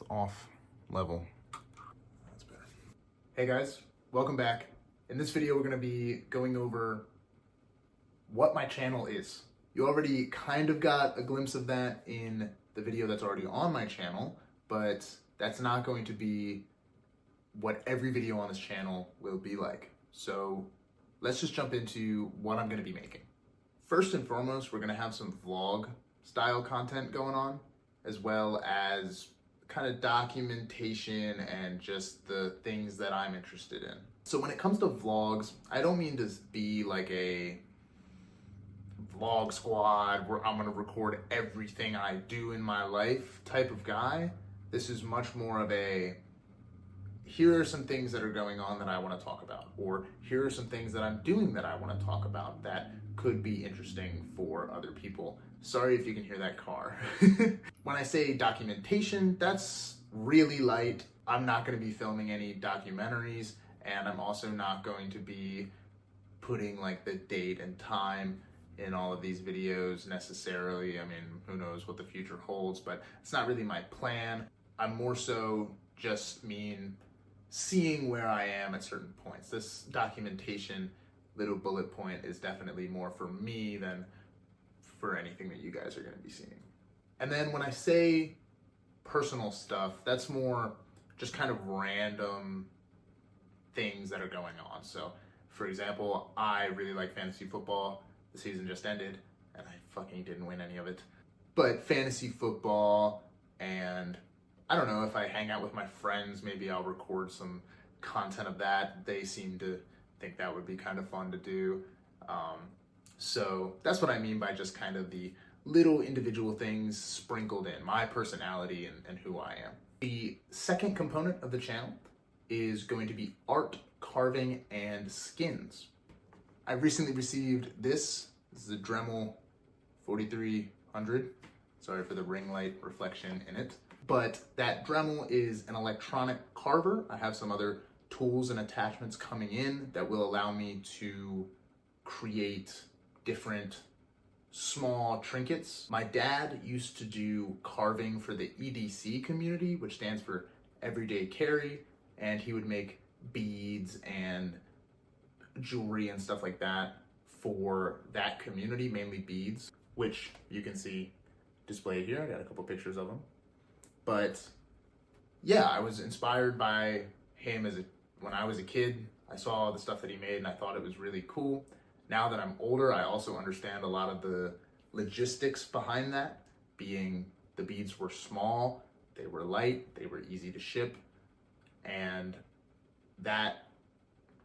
off level. That's better. Hey guys, welcome back. In this video, we're gonna be going over what my channel is. You already kind of got a glimpse of that in the video that's already on my channel, but that's not going to be what every video on this channel will be like. So let's just jump into what I'm gonna be making. First and foremost, we're gonna have some vlog style content going on, as well as kind of documentation and just the things that I'm interested in. So when it comes to vlogs, I don't mean to be like a vlog squad where I'm gonna record everything I do in my life type of guy. This is much more of a, here are some things that are going on that I want to talk about, or here are some things that I'm doing that I want to talk about that could be interesting for other people. Sorry if you can hear that car. When I say documentation, that's really light. I'm not going to be filming any documentaries, and I'm also not going to be putting like the date and time in all of these videos necessarily. I mean, who knows what the future holds, but it's not really my plan. I'm more so just seeing where I am at certain points. This documentation little bullet point is definitely more for me than for anything that you guys are going to be seeing. And then when I say personal stuff, that's more just kind of random things that are going on. So for example, I really like fantasy football. The season just ended and I fucking didn't win any of it. But fantasy football, and I don't know, if I hang out with my friends, maybe I'll record some content of that. They seem to think that would be kind of fun to do. So that's what I mean by just kind of the little individual things sprinkled in, my personality and who I am. The second component of the channel is going to be art, carving, and skins. I recently received this. This is a Dremel 4300. Sorry for the ring light reflection in it. But that Dremel is an electronic carver. I have some other tools and attachments coming in that will allow me to create different small trinkets. My dad used to do carving for the EDC community, which stands for Everyday Carry, and he would make beads and jewelry and stuff like that for that community, mainly beads, which you can see displayed here. I got a couple pictures of them. But yeah, I was inspired by him when I was a kid. I saw the stuff that he made and I thought it was really cool. Now that I'm older, I also understand a lot of the logistics behind that, being the beads were small, they were light, they were easy to ship, and that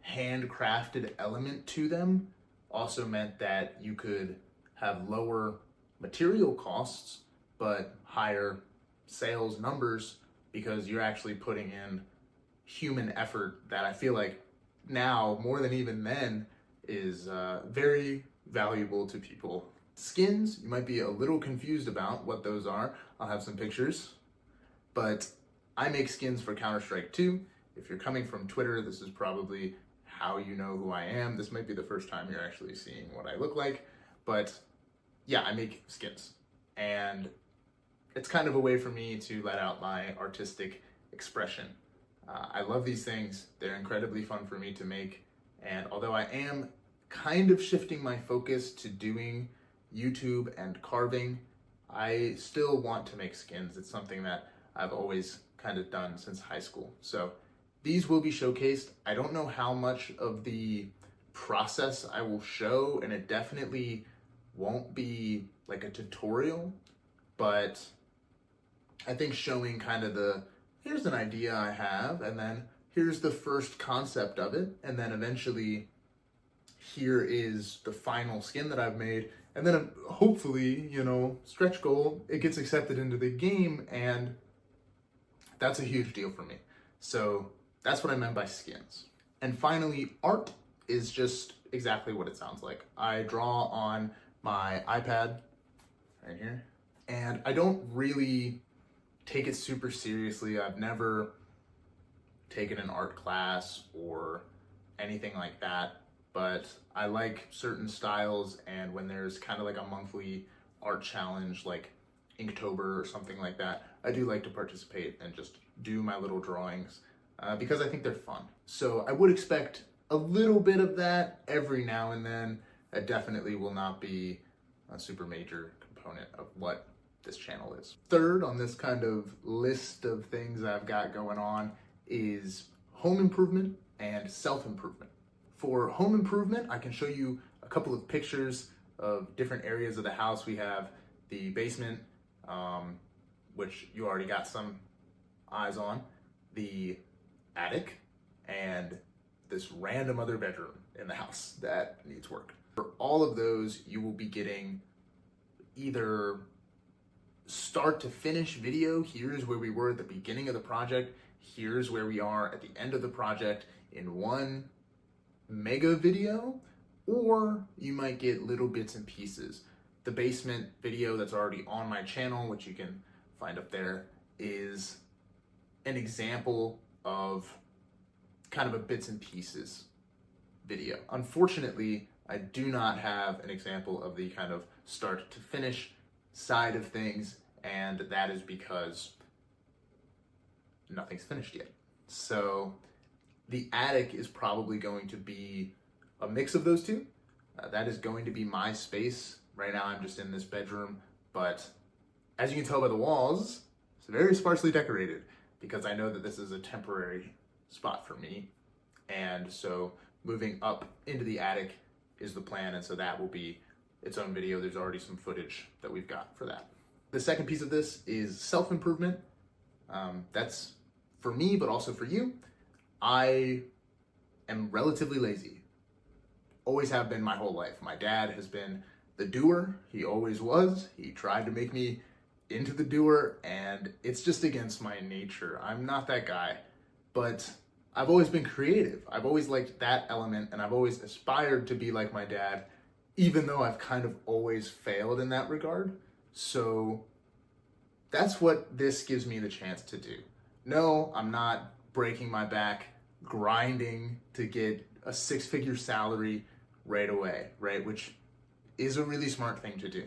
handcrafted element to them also meant that you could have lower material costs, but higher sales numbers because you're actually putting in human effort that I feel like now, more than even then, is very valuable to people. Skins, you might be a little confused about what those are. I'll have some pictures, but I make skins for Counter-Strike 2. If you're coming from Twitter, this is probably how you know who I am. This might be the first time you're actually seeing what I look like, but yeah, I make skins. And it's kind of a way for me to let out my artistic expression. I love these things. They're incredibly fun for me to make. And although I am kind of shifting my focus to doing YouTube and carving, I still want to make skins. It's something that I've always kind of done since high school. So these will be showcased. I don't know how much of the process I will show, and it definitely won't be like a tutorial, but I think showing kind of here's an idea I have, and then here's the first concept of it, and then eventually here is the final skin that I've made, and then hopefully, stretch goal, it gets accepted into the game, and that's a huge deal for me. So that's what I meant by skins. And finally, art is just exactly what it sounds like. I draw on my iPad right here, and I don't really take it super seriously. I've never taken an art class or anything like that, but I like certain styles, and when there's kind of like a monthly art challenge, like Inktober or something like that, I do like to participate and just do my little drawings because I think they're fun. So I would expect a little bit of that every now and then. That definitely will not be a super major component of what this channel is. Third on this kind of list of things I've got going on is home improvement and self-improvement. For home improvement, I can show you a couple of pictures of different areas of the house. We have the basement, which you already got some eyes on, the attic, and this random other bedroom in the house that needs work. For all of those, you will be getting either start to finish video. Here's where we were at the beginning of the project. Here's where we are at the end of the project in one mega video, or you might get little bits and pieces. The basement video that's already on my channel, which you can find up there, is an example of kind of a bits and pieces video. Unfortunately, I do not have an example of the kind of start to finish side of things, and that is because nothing's finished yet. So the attic is probably going to be a mix of those two. That is going to be my space. Right now I'm just in this bedroom, but as you can tell by the walls, it's very sparsely decorated because I know that this is a temporary spot for me. And so moving up into the attic is the plan, and so that will be its own video. There's already some footage that we've got for that. The second piece of this is self-improvement. That's for me, but also for you. I am relatively lazy. Always have been my whole life. My dad has been the doer. He always was. He tried to make me into the doer, and it's just against my nature. I'm not that guy, but I've always been creative. I've always liked that element, and I've always aspired to be like my dad, even though I've kind of always failed in that regard. So that's what this gives me the chance to do. No, I'm not breaking my back, grinding to get a 6-figure salary right away, right? Which is a really smart thing to do.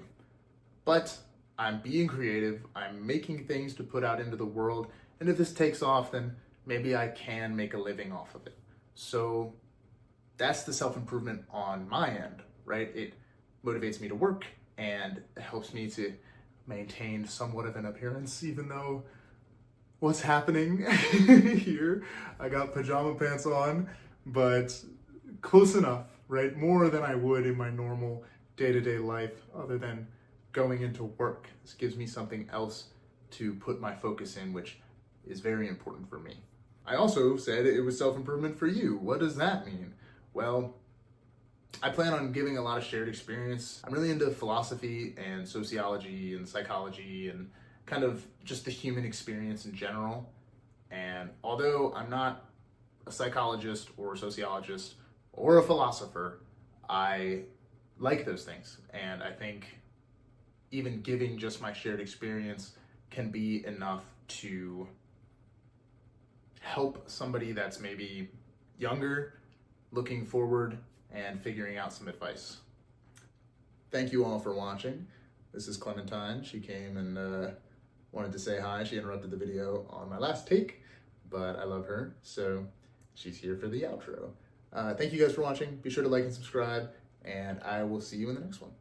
But I'm being creative, I'm making things to put out into the world, and if this takes off, then maybe I can make a living off of it. So that's the self-improvement on my end, right? It motivates me to work, and it helps me to maintain somewhat of an appearance, even though what's happening here, I got pajama pants on, but close enough, right? More than I would in my normal day-to-day life, other than going into work. This gives me something else to put my focus in, which is very important for me. I also said it was self-improvement for you. What does that mean? Well, I plan on giving a lot of shared experience. I'm really into philosophy and sociology and psychology and kind of just the human experience in general. And although I'm not a psychologist or a sociologist or a philosopher, I like those things. And I think even giving just my shared experience can be enough to help somebody that's maybe younger, looking forward, and figuring out some advice. Thank you all for watching. This is Clementine. She came and wanted to say hi. She interrupted the video on my last take, but I love her, so she's here for the outro. Thank you guys for watching. Be sure to like and subscribe, and I will see you in the next one.